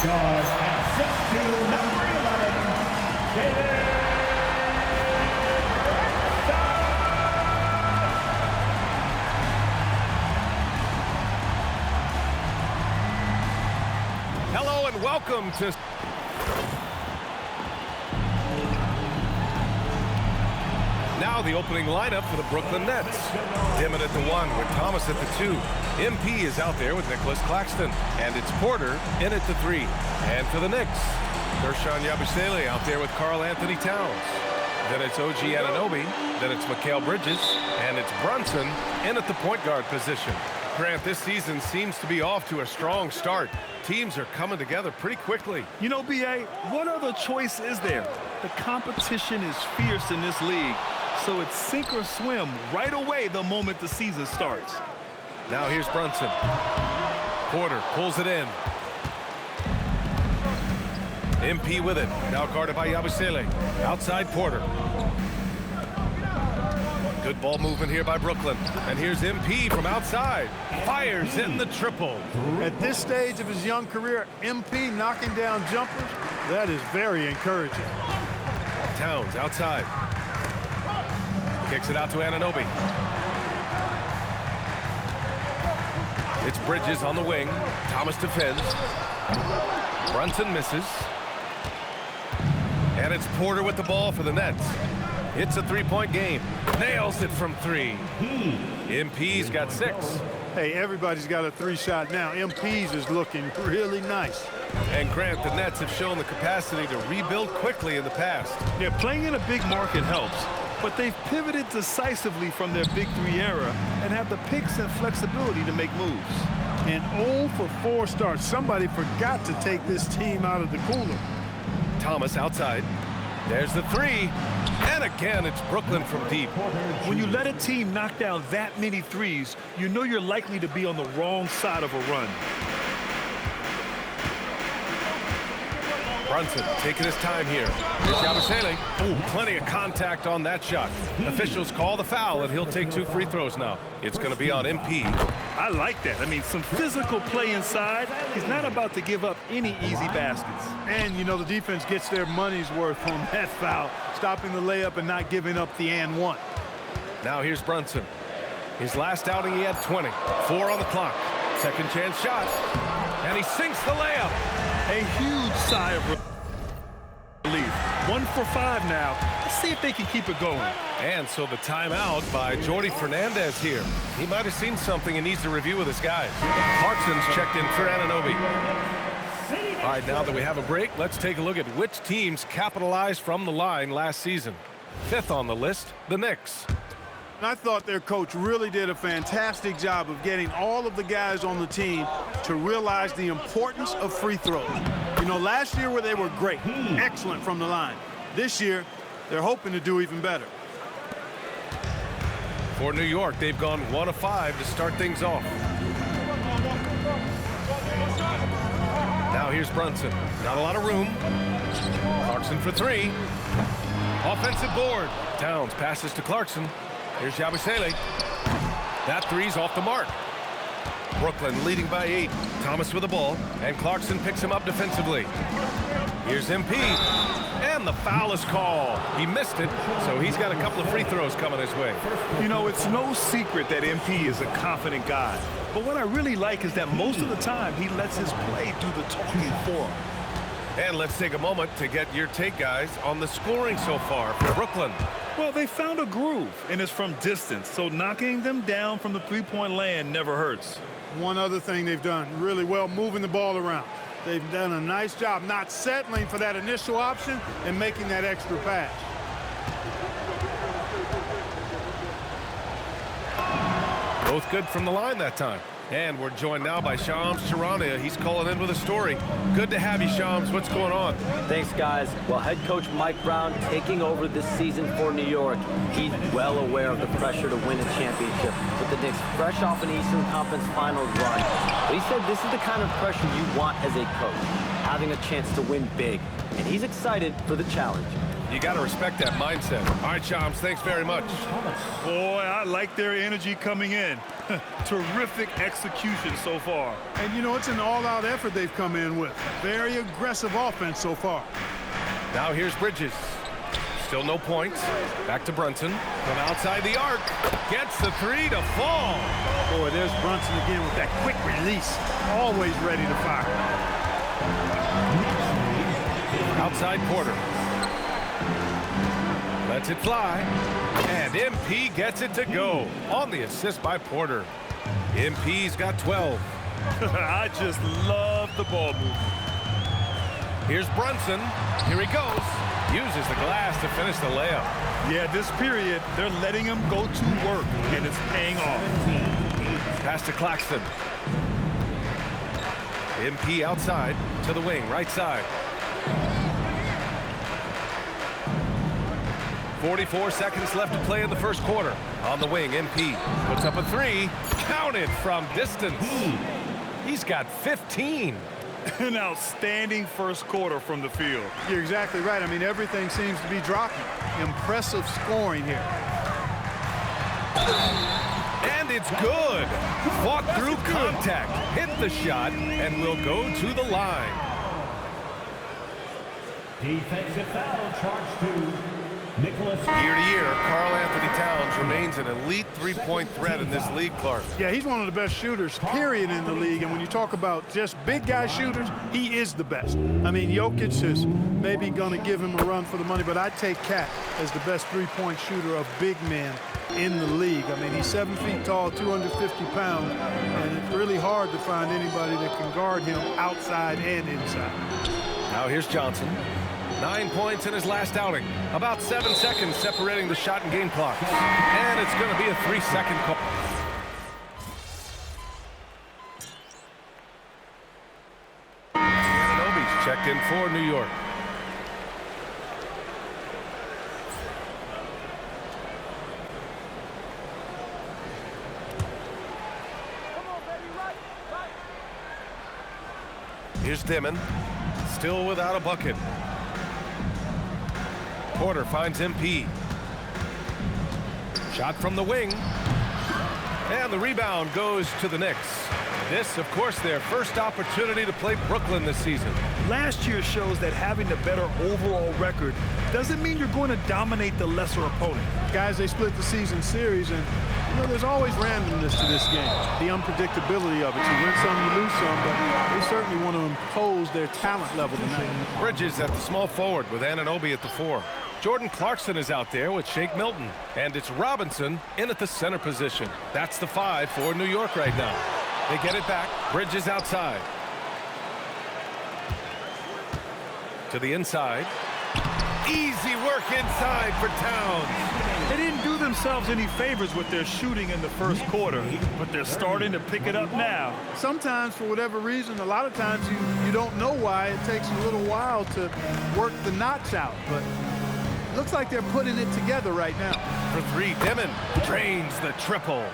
Guard and set to number 11, David. Hello and welcome to... Now the opening lineup for the Brooklyn Nets. Dimmitt at the 1 with Thomas at the 2. MP is out there with Nicholas Claxton. And it's Porter in at the 3. And for the Knicks, Ersan Yabusele out there with Karl Anthony Towns. Then it's OG Anunoby. Then it's Mikal Bridges. And it's Brunson in at the point guard position. Grant, this season seems to be off to a strong start. Teams are coming together pretty quickly. You know, B.A., what other choice is there? The competition is fierce in this league, so it's sink or swim right away the moment the season starts. Now here's Brunson. Porter pulls it in. MP with it. Now guarded by Yabusele. Outside Porter. Good ball movement here by Brooklyn. And here's MP from outside. Fires in the triple. At this stage of his young career, MP knocking down jumpers, that is very encouraging. Towns outside. Kicks it out to Anunoby. It's Bridges on the wing. Thomas defends. Brunson misses. And it's Porter with the ball for the Nets. It's a three-point game. Nails it from 3. MP's got 6. Hey, everybody's got a 3-shot now. MP's is looking really nice. And Grant, the Nets have shown the capacity to rebuild quickly in the past. Yeah, playing in a big market helps, but they've pivoted decisively from their Big 3 era and have the picks and flexibility to make moves. And 0 for 4 starts. Somebody forgot to take this team out of the cooler. Thomas outside. There's the 3. And again, it's Brooklyn from deep. When you let a team knock down that many threes, you know you're likely to be on the wrong side of a run. Brunson taking his time here. Here's Yabusele. Oh, plenty of contact on that shot. Officials call the foul, and he'll take 2 free throws now. It's going to be on MP. I like that. I mean, some physical play inside. He's not about to give up any easy baskets. And, you know, the defense gets their money's worth on that foul, stopping the layup and not giving up the and 1. Now here's Brunson. His last outing, he had 20. 4 on the clock. Second chance shot. And he sinks the layup. A huge sigh of relief. 1 for 5 now. Let's see if they can keep it going. And so the timeout by Jordi Fernandez here. He might have seen something and needs to review with his guys. Clarkson's checked in for Anunoby. All right, now that we have a break, let's take a look at which teams capitalized from the line last season. 5th on the list, the Knicks. I thought their coach really did a fantastic job of getting all of the guys on the team to realize the importance of free throws. You know, last year where they were great, excellent from the line. This year, they're hoping to do even better. For New York, they've gone 1 of 5 to start things off. Now here's Brunson. Not a lot of room. Clarkson for 3. Offensive board. Towns passes to Clarkson. Here's Yabusele. That 3's off the mark. Brooklyn leading by 8. Thomas with the ball, and Clarkson picks him up defensively. Here's MP, and the foul is called. He missed it, so he's got a couple of free throws coming his way. You know, it's no secret that MP is a confident guy. But what I really like is that most of the time he lets his play do the talking for him. And let's take a moment to get your take, guys, on the scoring so far for Brooklyn. Well, they found a groove, and it's from distance, so knocking them down from the three-point land never hurts. One other thing they've done really well, moving the ball around. They've done a nice job not settling for that initial option and making that extra pass. Both good from the line that time. And we're joined now by Shams Charania. He's calling in with a story. Good to have you, Shams. What's going on? Thanks, guys. Well, head coach Mike Brown taking over this season for New York. He's well aware of the pressure to win a championship, with the Knicks fresh off an Eastern Conference Finals run. But he said this is the kind of pressure you want as a coach, having a chance to win big. And he's excited for the challenge. You got to respect that mindset. All right, Shams, thanks very much. Boy, I like their energy coming in. Terrific execution so far. And, you know, it's an all-out effort they've come in with. Very aggressive offense so far. Now here's Bridges. Still no points. Back to Brunson. From outside the arc. Gets the three to fall. Boy, there's Brunson again with that quick release. Always ready to fire. Outside Porter. Lets it fly. And MP gets it to go. On the assist by Porter. MP's got 12. I just love the ball movement. Here's Brunson. Here he goes. Uses the glass to finish the layup. Yeah, this period, they're letting him go to work, and it's paying off. Pass to Claxton. MP outside to the wing, right side. 44 seconds left to play in the first quarter. On the wing, MP puts up a three. Counted from distance. He's got 15. An outstanding first quarter from the field. You're exactly right. I mean, everything seems to be dropping. Impressive scoring here. And it's good. Fought through contact. Hit the shot and will go to the line. Defensive foul charged to Nicholas. Year to year, Karl Anthony Towns remains an elite three-point threat in this league, Clark. Yeah, he's one of the best shooters, period, in the league. And when you talk about just big guy shooters, he is the best. I mean, Jokic is maybe going to give him a run for the money, but I'd take Cat as the best three-point shooter of big men in the league. I mean, he's 7 feet tall, 250 pounds, and it's really hard to find anybody that can guard him outside and inside. Now here's Johnson. 9 points in his last outing. About 7 seconds separating the shot and game clock. And it's going to be a 3-second call. Anunoby's checked in for New York. Here's Dimon. Still without a bucket. Porter finds MP. Shot from the wing. And the rebound goes to the Knicks. This, of course, their first opportunity to play Brooklyn this season. Last year shows that having the better overall record doesn't mean you're going to dominate the lesser opponent. Guys, they split the season series, and you know, there's always randomness to this game. The unpredictability of it. You win some, you lose some, but they certainly want to impose their talent level tonight. Bridges at the small forward with Anunoby at the 4. Jordan Clarkson is out there with Shake Milton. And it's Robinson in at the center position. That's the 5 for New York right now. They get it back. Bridges outside. To the inside. Easy work inside for Towns. They didn't do themselves any favors with their shooting in the first quarter, but they're starting to pick it up now. Sometimes, for whatever reason, a lot of times you don't know why. It takes a little while to work the knots out, but looks like they're putting it together right now. For 3, Dimon drains the triple.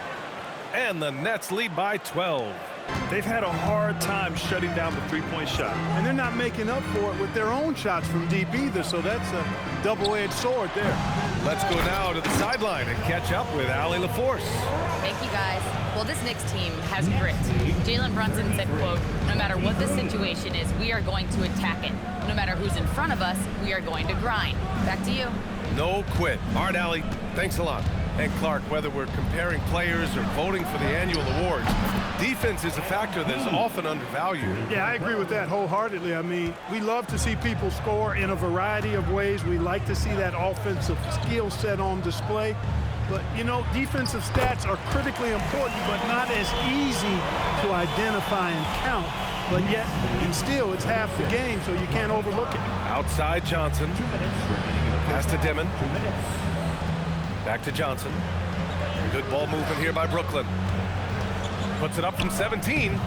And the Nets lead by 12. They've had a hard time shutting down the three-point shot. And they're not making up for it with their own shots from deep either, so that's a double-edged sword there. Let's go now to the sideline and catch up with Allie LaForce. Thank you, guys. Well, this Knicks team has grit. Jalen Brunson said, quote, "No matter what the situation is, we are going to attack it. No matter who's in front of us, we are going to grind." Back to you. No quit. All right, Allie, thanks a lot. And Clark, whether we're comparing players or voting for the annual awards, defense is a factor that's often undervalued. Yeah, I agree with that wholeheartedly. I mean, we love to see people score in a variety of ways. We like to see that offensive skill set on display. But, you know, defensive stats are critically important, but not as easy to identify and count. But yet, and still, it's half the game, so you can't overlook it. Outside Johnson. Pass to Dimon. Back to Johnson. Good ball movement here by Brooklyn. Puts it up from 17.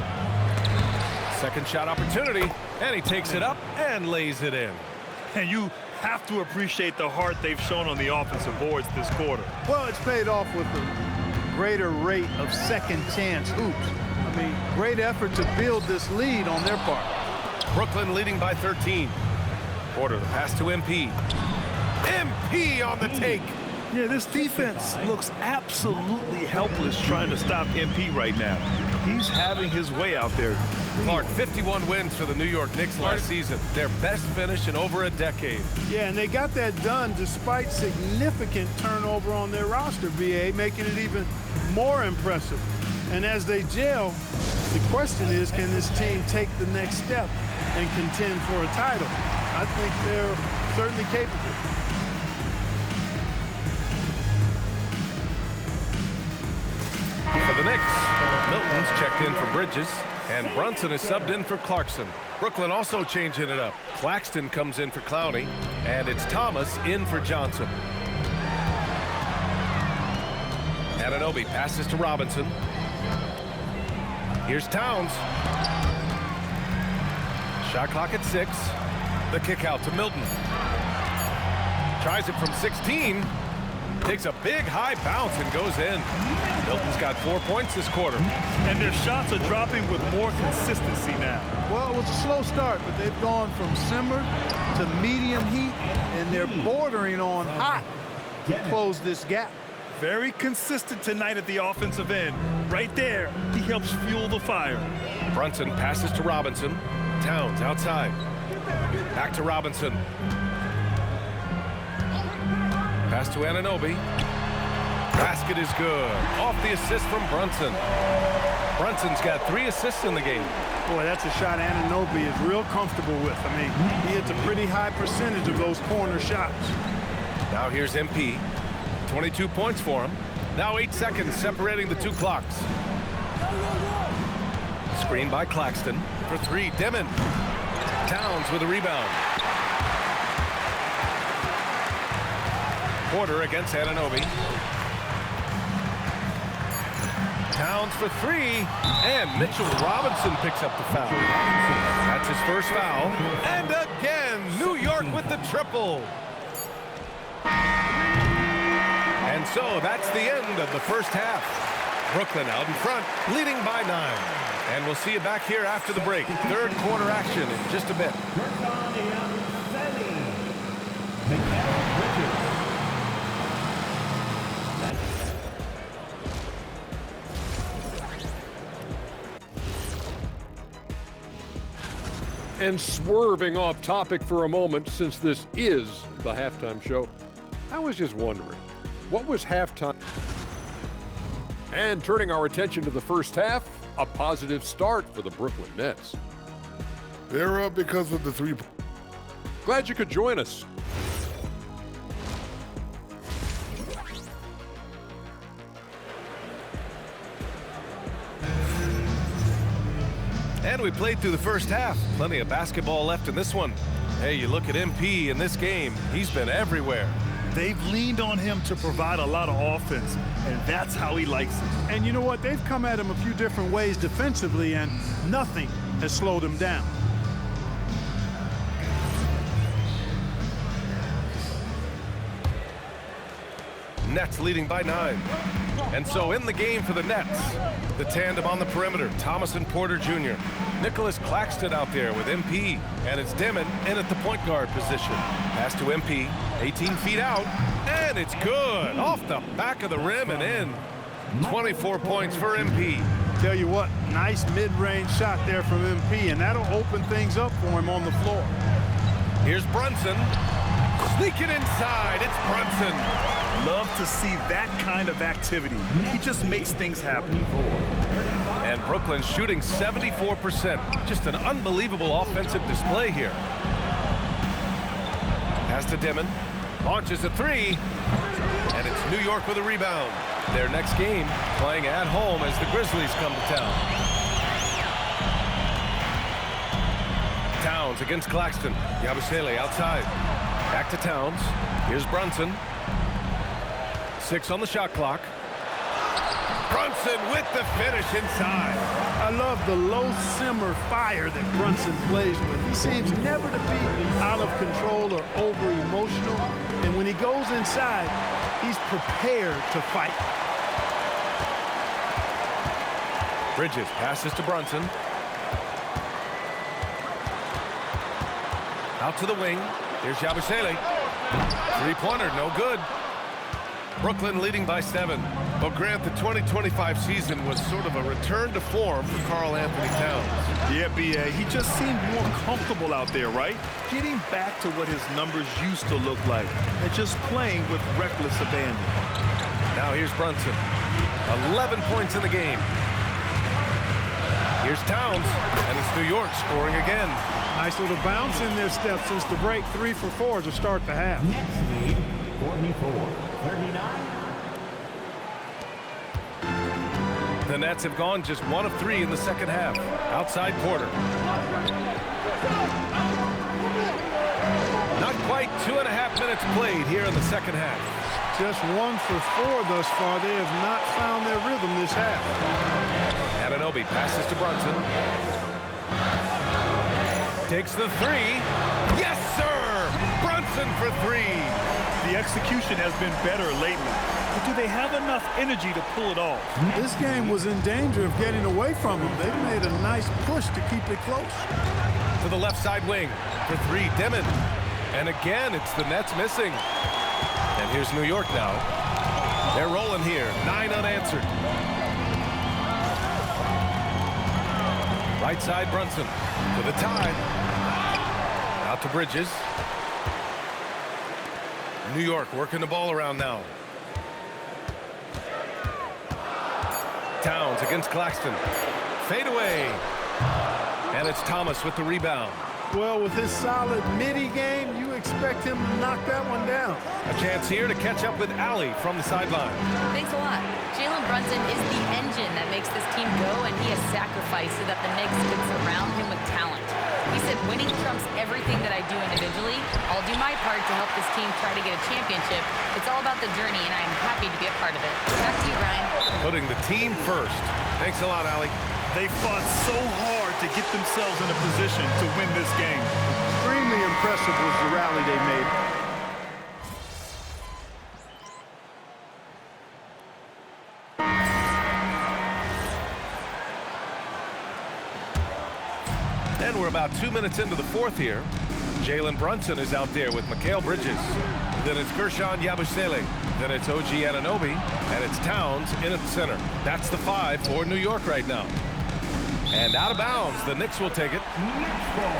Second shot opportunity, and he takes it up and lays it in. And you have to appreciate the heart they've shown on the offensive boards this quarter. Well, it's paid off with a greater rate of second chance hoops. I mean, great effort to build this lead on their part. Brooklyn leading by 13. Porter, the pass to MP. MP on the take. Yeah, this defense looks absolutely helpless trying to stop MP right now. He's having his way out there. Clark, 51 wins for the New York Knicks last season. Their best finish in over a decade. Yeah, and they got that done despite significant turnover on their roster, BA, making it even more impressive. And as they gel, the question is, can this team take the next step and contend for a title? I think they're certainly capable. For the Knicks, Milton's checked in for Bridges, and Brunson is subbed in for Clarkson. Brooklyn also changing it up. Claxton comes in for Clowney, and it's Thomas in for Johnson. Anunoby passes to Robinson. Here's Towns. Shot clock at 6. The kick out to Milton. Tries it from 16. Takes a big high bounce and goes in. Milton's got 4 points this quarter. And their shots are dropping with more consistency now. Well, it was a slow start, but they've gone from simmer to medium heat, and they're bordering on hot to close this gap. Very consistent tonight at the offensive end. Right there, he helps fuel the fire. Brunson passes to Robinson. Towns outside. Back to Robinson. Pass to Anunoby. Basket is good. Off the assist from Brunson. Brunson's got 3 assists in the game. Boy, that's a shot Anunoby is real comfortable with. I mean, he hits a pretty high percentage of those corner shots. Now here's MP. 22 points for him. Now 8 seconds separating the 2 clocks. Screen by Claxton. For 3, Dimon. Towns with a rebound. Porter against Anunoby. Towns for 3, and Mitchell Robinson picks up the foul. That's his first foul. And again, New York with the triple. And so that's the end of the first half. Brooklyn out in front, leading by 9. And we'll see you back here after the break. Third quarter action in just a bit. And swerving off topic for a moment, since this is the halftime show, I was just wondering, what was halftime? And turning our attention to the first half, a positive start for the Brooklyn Nets. They're up because of the 3. Glad you could join us. And we played through the first half. Plenty of basketball left in this one. Hey, you look at MP in this game, he's been everywhere. They've leaned on him to provide a lot of offense, and that's how he likes it. And you know what? They've come at him a few different ways defensively, and nothing has slowed him down. Nets leading by 9. And so in the game for the Nets, the tandem on the perimeter, Thomas and Porter Jr. Nicholas Claxton out there with MP, and it's Dimon in at the point guard position. Pass to MP, 18 feet out, and it's good. Off the back of the rim and in. 24 points for MP. Tell you what, nice mid-range shot there from MP, and that'll open things up for him on the floor. Here's Brunson. Sneaking inside, it's Brunson. Love to see that kind of activity. He just makes things happen. And Brooklyn shooting 74%. Just an unbelievable offensive display here. Pass to Dimon. Launches a 3. And it's New York with a rebound. Their next game playing at home as the Grizzlies come to town. Towns against Claxton. Yabusele outside. Back to Towns. Here's Brunson. 6 on the shot clock. Brunson with the finish inside. I love the low simmer fire that Brunson plays with. He seems never to be out of control or over emotional. And when he goes inside, he's prepared to fight. Bridges passes to Brunson. Out to the wing. Here's Yabusele. Three-pointer, no good. Brooklyn leading by 7. Well, Grant, the 2025 season was sort of a return to form for Karl Anthony Towns. Yeah, B.A., he just seemed more comfortable out there, right? Getting back to what his numbers used to look like and just playing with reckless abandon. Now here's Brunson. 11 points in the game. Here's Towns, and it's New York scoring again. Nice little bounce in their step since the break. 3 for 4 to start the half. Next lead, 44-39. The Nets have gone just 1 of 3 in the second half. Outside Porter. Not quite 2.5 minutes played here in the second half. Just 1 for 4 thus far. They have not found their rhythm this half. Anunoby passes to Brunson. Takes the 3. Yes, sir! Brunson for 3. The execution has been better lately, but do they have enough energy to pull it off? This game was in danger of getting away from them. They've made a nice push to keep it close. To the left side wing for 3, Dimon. And again, it's the Nets missing. And here's New York now. They're rolling here, 9 unanswered. Right side, Brunson for the tie. Out to Bridges. New York working the ball around now. Towns against Claxton. Fade away. And it's Thomas with the rebound. Well, with his solid midi game, you expect him to knock that one down. A chance here to catch up with Allie from the sideline. Thanks a lot. Jalen Brunson is the engine that makes this team go, and he has sacrificed so that the Knicks can surround him with talent. He said, winning trumps everything that I do individually. I'll do my part to help this team try to get a championship. It's all about the journey, and I am happy to be a part of it. Back to you, Ryan. Putting the team first. Thanks a lot, Allie. They fought so hard to get themselves in a position to win this game. Extremely impressive was the rally they made. And we're about 2 minutes into the fourth here. Jalen Brunson is out there with Mikal Bridges. Then it's Gershon Yabusele. Then it's OG Anunoby. And it's Towns in at the center. That's the 5 for New York right now. And out of bounds, the Knicks will take it. Knicks ball.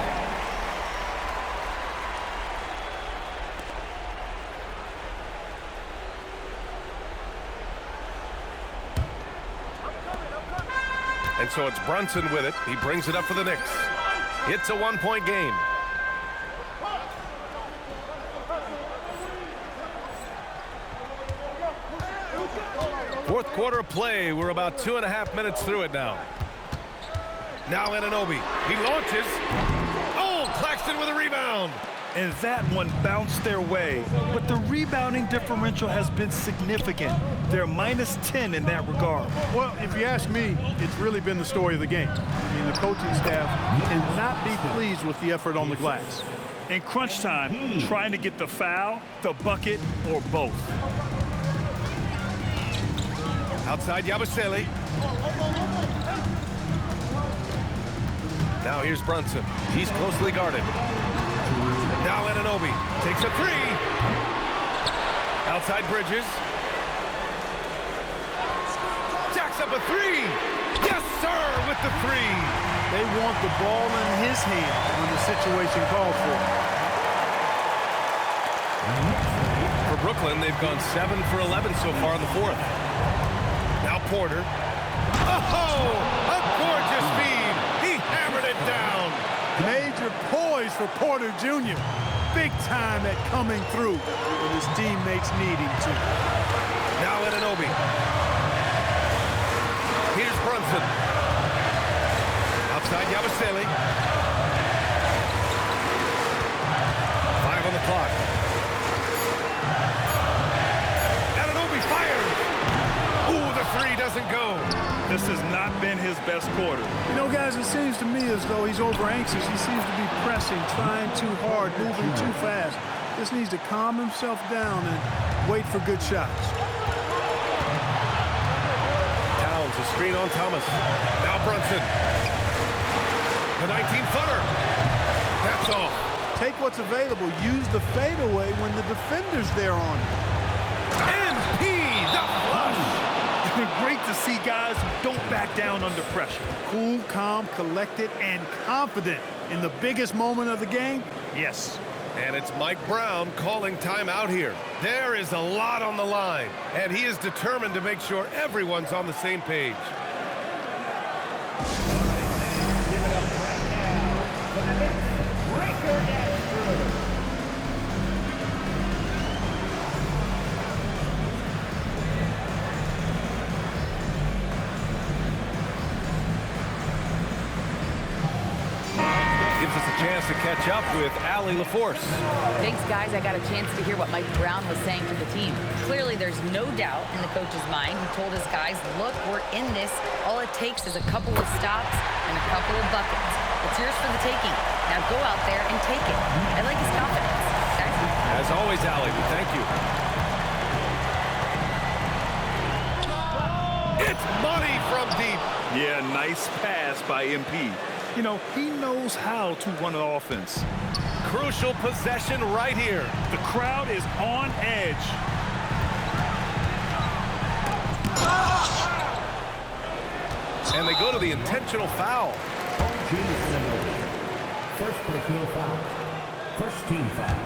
And so it's Brunson with it. He brings it up for the Knicks. It's a 1-point game. Fourth quarter of play. We're about 2.5 minutes through it now. Now Anunoby. He launches. Oh, Claxton with a rebound. And that one bounced their way. But the rebounding differential has been significant. They're -10 in that regard. Well, if you ask me, it's really been the story of the game. I mean, the coaching staff cannot be pleased with the effort on the glass. In crunch time, trying to get the foul, the bucket, or both. Outside Yabusele. Now here's Brunson. He's closely guarded. Now Anunoby takes a 3. Outside Bridges. Jacks up a 3. Yes, sir, with the 3. They want the ball in his hand when the situation calls for it. For Brooklyn, they've gone 7 for 11 so far in the fourth. Now Porter. Oh, a gorgeous feed. He hammered it down. Major poise for Porter Jr. Big time at coming through when his teammates need him to. Now Anunoby. Here's Brunson. Outside Yabusele. 5 on the clock. Anunoby fires. Ooh, the 3 doesn't go. This has not been his best quarter. You know, guys, it seems to me as though he's over anxious. He seems to be pressing, trying too hard, moving too fast. Just needs to calm himself down and wait for good shots. Towns, a screen on Thomas. Now Brunson. The 19-footer. That's all. Take what's available. Use the fadeaway when the defender's there on it. MP, the flush. Great to see guys who don't back down under pressure. Cool, calm, collected, and confident in the biggest moment of the game. Yes. And it's Mike Brown calling timeout here. There is a lot on the line, and he is determined to make sure everyone's on the same page. Give it up right now for the Knicks, Breaker Astro. Gives us a chance to catch up with Allie LaForce. Thanks, guys. I got a chance to hear what Mike Brown was saying to the team. Clearly, there's no doubt in the coach's mind. He told his guys, look, we're in this. All it takes is a couple of stops and a couple of buckets. It's yours for the taking. Now go out there and take it. I like his confidence. Guys? As always, Allie, we thank you. It's money from deep. Yeah, nice pass by MP. You know, he knows how to run an offense. Crucial possession right here. The crowd is on edge. And they go to the intentional foul. First personal foul. First team foul.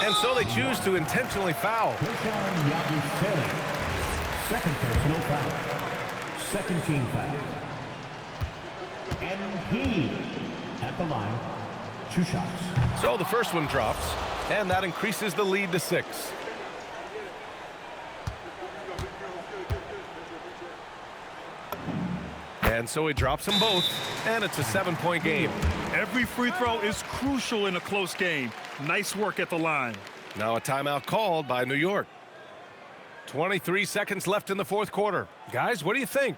And so they choose to intentionally foul. Krishan Yabusele. Second personal foul. Second team foul. And he, at the line, 2 shots. So the first one drops, and that increases the lead to 6. And so he drops them both, and it's a 7-point game. Every free throw is crucial in a close game. Nice work at the line. Now a timeout called by New York. 23 seconds left in the fourth quarter. Guys, what do you think?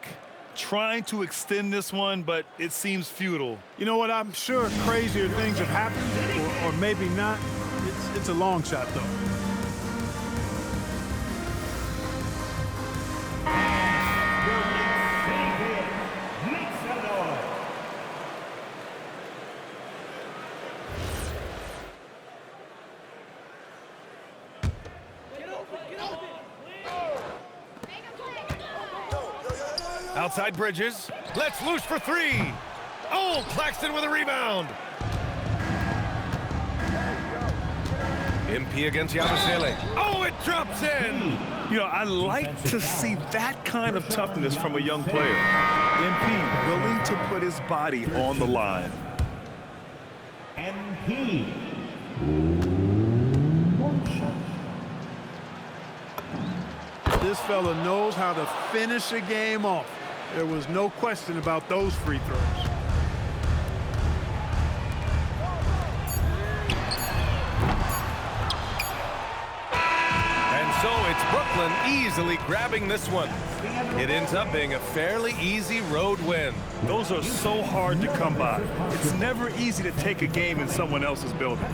Trying to extend this one, but it seems futile. You know what? I'm sure crazier things have happened, or maybe not. It's a long shot, though. Outside Bridges. Let's loose for 3. Oh, Claxton with a rebound. MP against Yabusele. Oh, it drops in. You know, I like to see that kind of toughness from a young player. MP willing to put his body on the line. And he. 1 shot. This fella knows how to finish a game off. There was no question about those free throws. And so it's Brooklyn easily grabbing this one. It ends up being a fairly easy road win. Those are so hard to come by. It's never easy to take a game in someone else's building.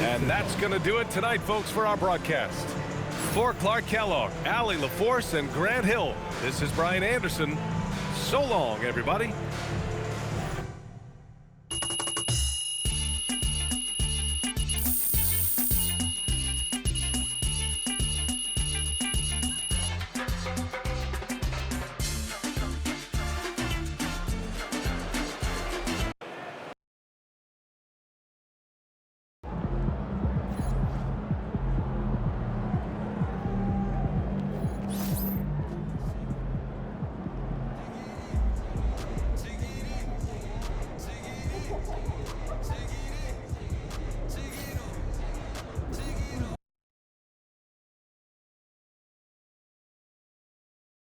And that's going to do it tonight, folks, for our broadcast. For Clark Kellogg, Allie LaForce, and Grant Hill, this is Brian Anderson. So long, everybody.